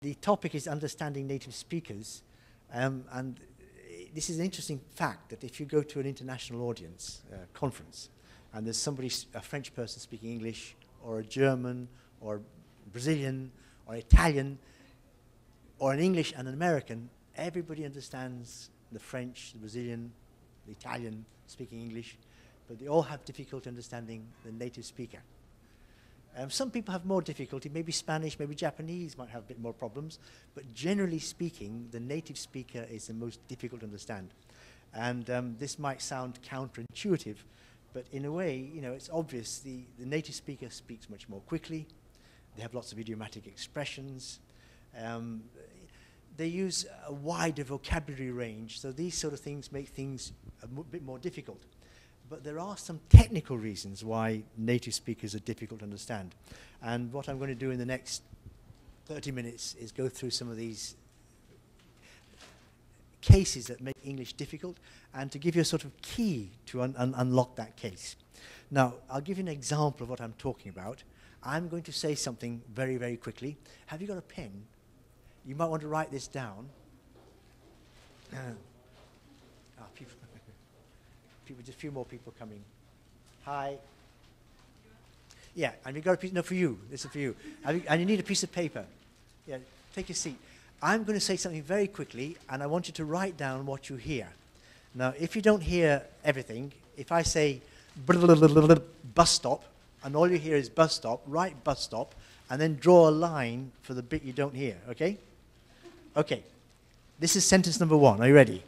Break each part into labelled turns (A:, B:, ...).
A: the topic is understanding native speakers, and this is an interesting fact that if you go to an international audience conference, and there's somebody, a French person speaking English, or a German, or Brazilian, or Italian, or an English and an American, everybody understands the French, the Brazilian, the Italian speaking English, but they all have difficulty understanding the native speaker. Some people have more difficulty, maybe Spanish, maybe Japanese might have a bit more problems, but generally speaking, the native speaker is the most difficult to understand. And this might sound counterintuitive, but in a way, you know, it's obvious the native speaker speaks much more quickly, they have lots of idiomatic expressions, they use a wider vocabulary range, so these sort of things make things a bit more difficult. But there are some technical reasons why native speakers are difficult to understand. And what I'm going to do in the next 30 minutes is go through some of these cases that make English difficult and to give you a sort of key to unlock that case. Now, I'll give you an example of what I'm talking about. I'm going to say something very, very quickly. Have you got a pen? You might want to write this down. Just a few more people coming. Hi. Yeah, and you've got a piece, no, for you, this is for you. And you need a piece of paper. Yeah, take your seat. I'm going to say something very quickly, and I want you to write down what you hear. Now, if you don't hear everything, if I say bus stop, and all you hear is bus stop, write bus stop, and then draw a line for the bit you don't hear, okay? Okay. This is sentence number 1. Are you ready?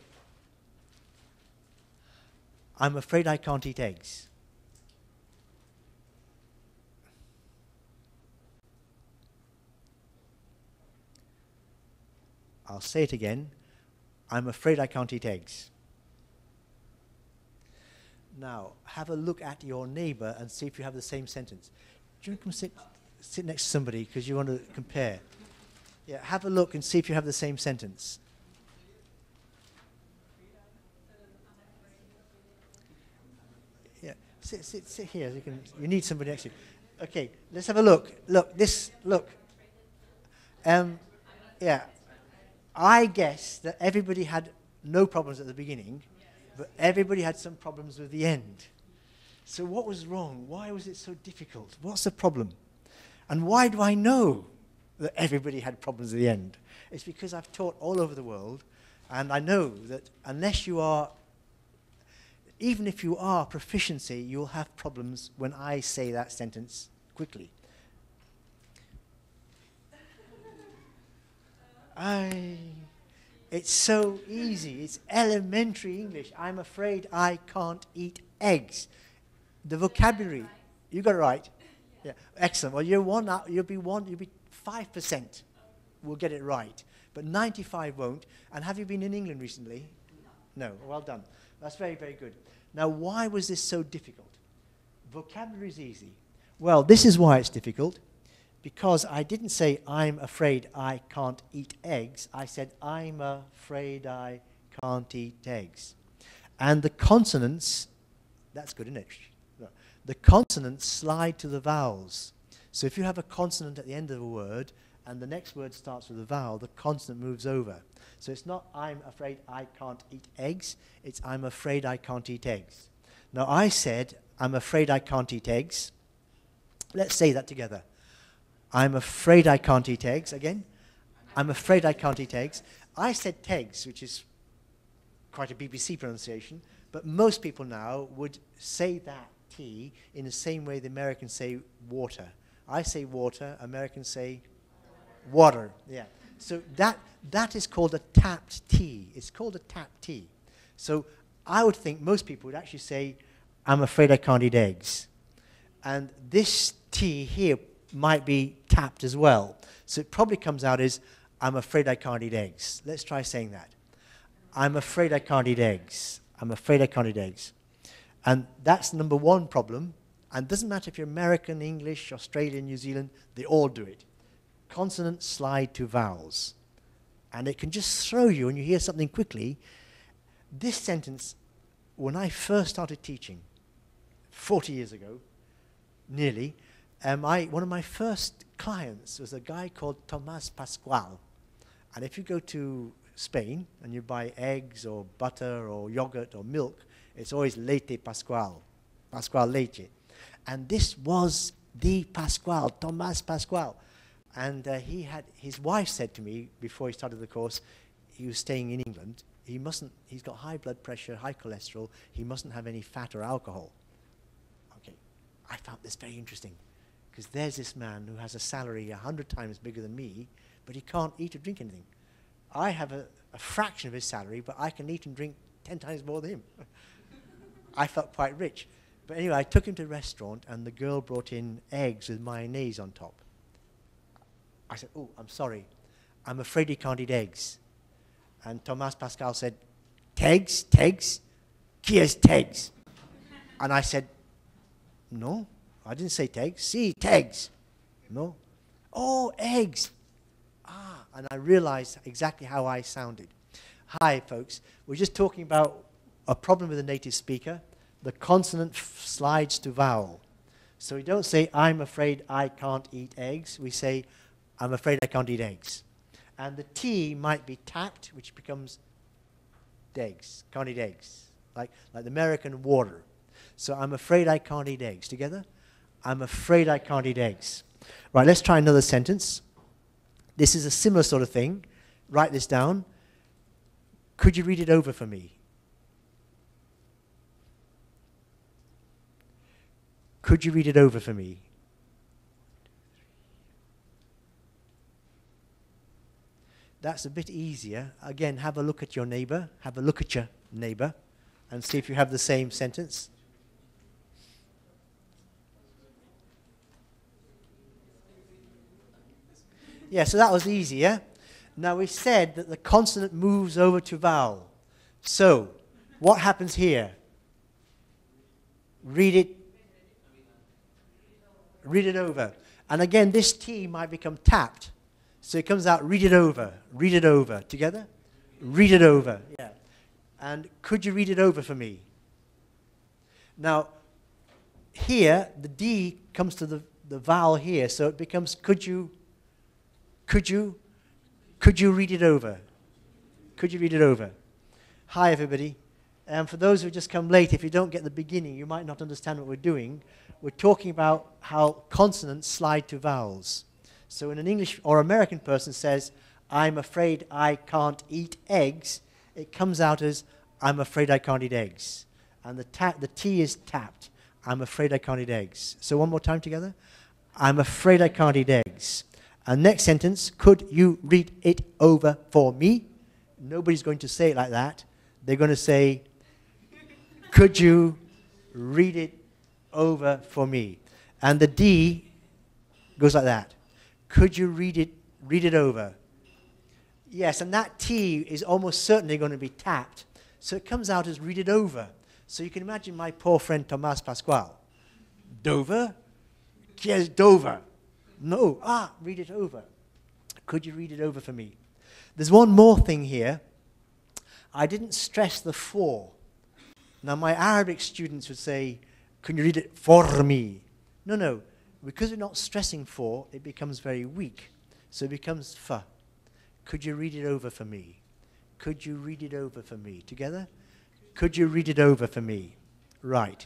A: I'm afraid I can't eat eggs. I'll say it again. I'm afraid I can't eat eggs. Now, have a look at your neighbor and see if you have the same sentence. Do you want to come sit next to somebody because you want to compare? Yeah, have a look and see if you have the same sentence. Sit here. You need somebody next to you. Okay, let's have a look. Look. Yeah. I guess that everybody had no problems at the beginning, but everybody had some problems with the end. So what was wrong? Why was it so difficult? What's the problem? And why do I know that everybody had problems at the end? It's because I've taught all over the world, and I know that unless you are even if you are proficiency, you'll have problems when I say that sentence quickly. It's so easy. It's elementary English. I'm afraid I can't eat eggs. The vocabulary, you got it right. Yeah, excellent. Well, you'll be 5% will get it right, but 95 won't. And have you been in England recently? No. Well done. That's very, very good. Now, why was this so difficult? Vocabulary is easy. Well, this is why it's difficult, because I didn't say, I'm afraid I can't eat eggs. I said, I'm afraid I can't eat eggs. And the consonants, that's good, isn't it? The consonants slide to the vowels. So if you have a consonant at the end of a word, and the next word starts with a vowel, the consonant moves over. So it's not, I'm afraid I can't eat eggs. It's, I'm afraid I can't eat eggs. Now, I said, I'm afraid I can't eat eggs. Let's say that together. I'm afraid I can't eat eggs. Again. I'm afraid I can't eat eggs. I said tegs, which is quite a BBC pronunciation, but most people now would say that T in the same way the Americans say water. I say water, Americans say water. Yeah. So that is called a tapped T. It's called a tapped T. So I would think most people would actually say, I'm afraid I can't eat eggs. And this T here might be tapped as well. So it probably comes out as, I'm afraid I can't eat eggs. Let's try saying that. I'm afraid I can't eat eggs. I'm afraid I can't eat eggs. And that's number one problem. And it doesn't matter if you're American, English, Australian, New Zealand, they all do it. Consonants slide to vowels. And it can just throw you when you hear something quickly. This sentence, when I first started teaching, 40 years ago, nearly, One of my first clients was a guy called Tomás Pascual. And if you go to Spain and you buy eggs or butter or yogurt or milk, it's always leite Pascual, Pascual leche. And this was the Pascual, Tomás Pascual. And his wife said to me before he started the course, he was staying in England, he's got high blood pressure, high cholesterol, he mustn't have any fat or alcohol. Okay, I found this very interesting, because there's this man who has a salary 100 times bigger than me, but he can't eat or drink anything. I have a fraction of his salary, but I can eat and drink 10 times more than him. I felt quite rich. But anyway, I took him to a restaurant, and the girl brought in eggs with mayonnaise on top. I said, "Oh, I'm sorry. I'm afraid he can't eat eggs." And Tomás Pascual said, "Tegs, tegs, qui es tegs?" And I said, "No, I didn't say tegs. Si, tegs. No. Oh, eggs. Ah," and I realized exactly how I sounded. Hi, folks. We're just talking about a problem with a native speaker. The consonant slides to vowel. So we don't say, "I'm afraid I can't eat eggs." We say, "I'm afraid I can't eat eggs." And the T might be tapped, which becomes degs, can't eat eggs, like the American water. So I'm afraid I can't eat eggs. Together? I'm afraid I can't eat eggs. Right, let's try another sentence. This is a similar sort of thing. Write this down. Could you read it over for me? Could you read it over for me? That's a bit easier. Again, have a look at your neighbor. Have a look at your neighbor and see if you have the same sentence. Yeah, so that was easy, yeah? Now we said that the consonant moves over to vowel. So, what happens here? Read it. Read it over. And again, this T might become tapped. So it comes out, read it over. Read it over. Together? Read it over. Yeah. And could you read it over for me? Now, here, the D comes to the vowel here, so it becomes, could you read it over? Could you read it over? Hi, everybody. For those who just come late, if you don't get the beginning, you might not understand what we're doing. We're talking about how consonants slide to vowels. So when an English or American person says, "I'm afraid I can't eat eggs," it comes out as, "I'm afraid I can't eat eggs." And the T is tapped. "I'm afraid I can't eat eggs." So one more time together. "I'm afraid I can't eat eggs." And next sentence, "Could you read it over for me?" Nobody's going to say it like that. They're going to say, "Could you read it over for me?" And the D goes like that. "Could you read it over?" Yes, and that T is almost certainly going to be tapped. So it comes out as "read it over." So you can imagine my poor friend Tomás Pascual. Dover? Yes, Dover. No, read it over. Could you read it over for me? There's one more thing here. I didn't stress the for. Now my Arabic students would say, "Can you read it for me?" No. Because we're not stressing for, it becomes very weak. So it becomes fa. Could you read it over for me? Could you read it over for me? Together? Could you read it over for me? Right.